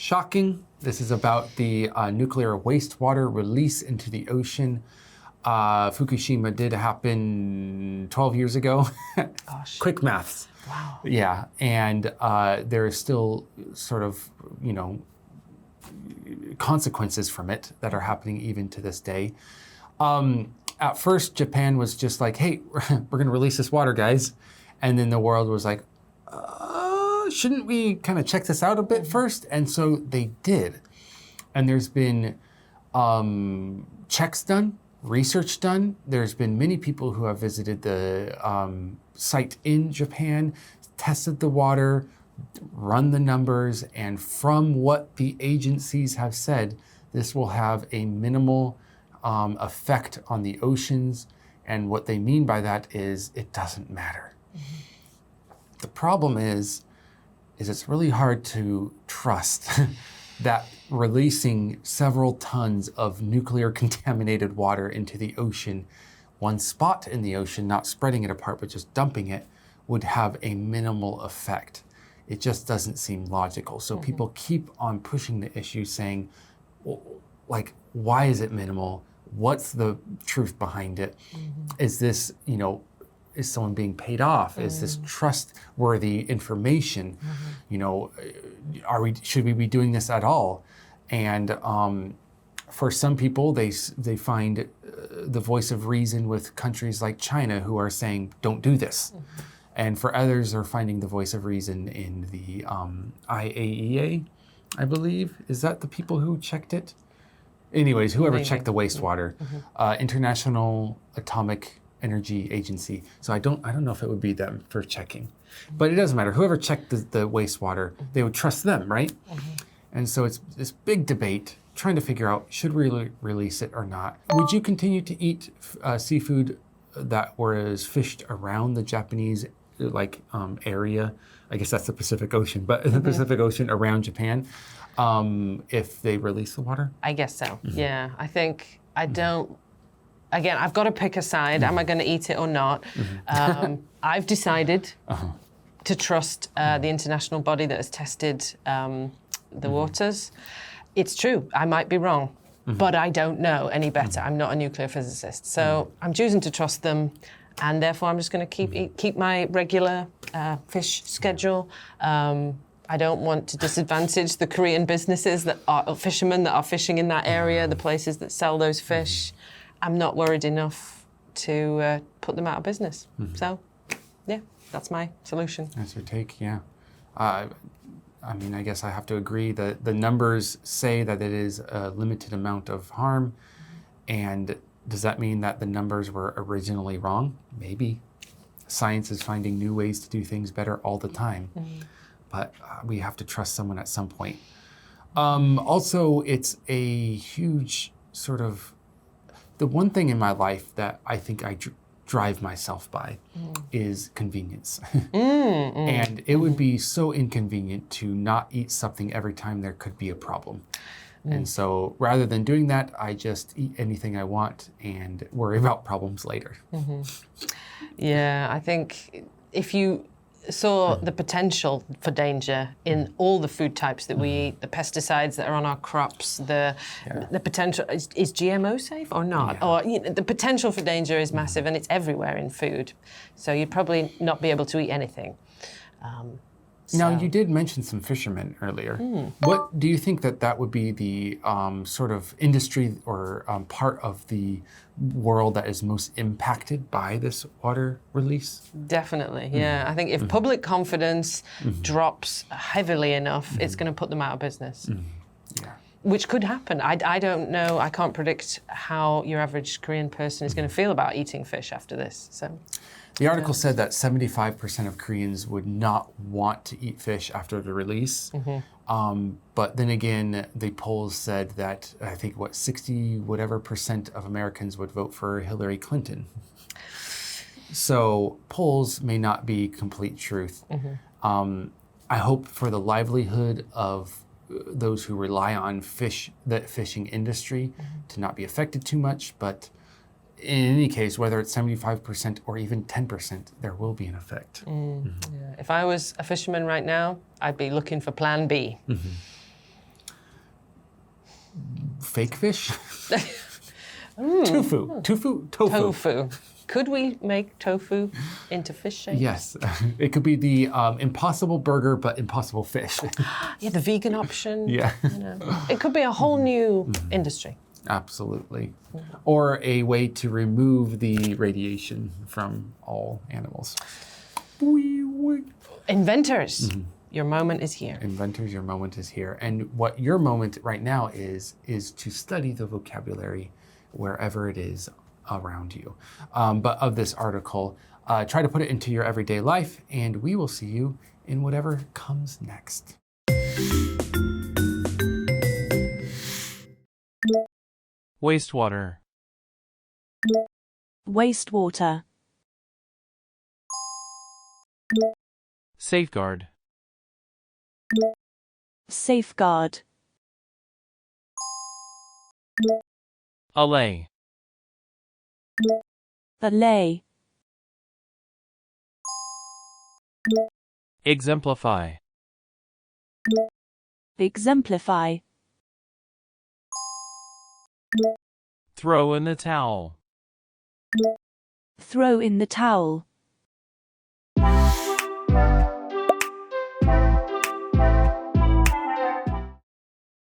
shocking. This is about the nuclear wastewater release into the ocean. Fukushima did happen 12 years ago. Gosh. Quick maths. Wow. Yeah, and there is still sort of, consequences from it that are happening even to this day. At first, Japan was just like, hey, we're going to release this water, guys. And then the world was like, shouldn't we kind of check this out a bit first? And so they did. And there's been checks done, research done. There's been many people who have visited the site in Japan, tested the water, run the numbers, and from what the agencies have said, this will have a minimal effect on the oceans. And what they mean by that is it doesn't matter. Mm-hmm. The problem is it's really hard to trust that releasing several tons of nuclear contaminated water into the ocean, one spot in the ocean, not spreading it apart, but just dumping it, would have a minimal effect. It just doesn't seem logical. So people keep on pushing the issue saying, well, like, why is it minimal? What's the truth behind it? Is this, is someone being paid off? Is this trustworthy information? Should we be doing this at all? And for some people, they find the voice of reason with countries like China who are saying, don't do this. And for others, they're finding the voice of reason in the IAEA, I believe. Is that the people who checked it? Anyways, whoever checked the wastewater, International Atomic Energy Agency. So I don't know if it would be them for checking, but it doesn't matter. Whoever checked the wastewater, they would trust them, right? And so it's this big debate trying to figure out, should we release it or not? Would you continue to eat seafood that was fished around the Japanese area? I guess that's the Pacific Ocean, but the Pacific Ocean around Japan, if they release the water? I guess so. Yeah, I think I don't. Again, I've got to pick a side. Am I going to eat it or not? I've decided to trust the international body that has tested the waters. It's true, I might be wrong, but I don't know any better. I'm not a nuclear physicist. So I'm choosing to trust them, and therefore I'm just going to keep my regular fish schedule. I don't want to disadvantage the Korean businesses that are fishermen that are fishing in that area, the places that sell those fish. I'm not worried enough to put them out of business. So, yeah, that's my solution. That's your take, yeah. I mean, I guess I have to agree that the numbers say that it is a limited amount of harm. And does that mean that the numbers were originally wrong? Maybe. Science is finding new ways to do things better all the time. But we have to trust someone at some point. Also, it's a huge sort of, the one thing in my life that I think I drive myself by is convenience. And it would be so inconvenient to not eat something every time there could be a problem. And so rather than doing that, I just eat anything I want and worry about problems later. Yeah, I think if you saw the potential for danger in all the food types that we eat, the pesticides that are on our crops, the potential, is GMO safe or not? Or the potential for danger is massive, and it's everywhere in food. So you'd probably not be able to eat anything. Now, you did mention some fishermen earlier. What do you think that would be the sort of industry or part of the world that is most impacted by this water release? Definitely, yeah. I think if public confidence drops heavily enough, it's going to put them out of business. Yeah. Which could happen. I don't know. I can't predict how your average Korean person is going to feel about eating fish after this. So. The article said that 75% of Koreans would not want to eat fish after the release. But then again, the polls said that I think 60% of Americans would vote for Hillary Clinton. So polls may not be complete truth. I hope for the livelihood of those who rely on the fishing industry to not be affected too much, but in any case, whether it's 75% or even 10%, there will be an effect. Yeah. If I was a fisherman right now, I'd be looking for plan B. fake fish? Tofu. Tofu. Tofu. Could we make tofu into fish shape? Yes. It could be the impossible burger, but impossible fish. Yeah, the vegan option. Yeah. You know. It could be a whole new industry. Absolutely. Or a way to remove the radiation from all animals. Inventors, your moment is here. Inventors, your moment is here. And what your moment right now is to study the vocabulary wherever it is around you. But of this article, try to put it into your everyday life, and we will see you in whatever comes next. Wastewater. Wastewater. Safeguard. Safeguard. Allay. Allay. Exemplify. Exemplify. Throw in the towel. Throw in the towel.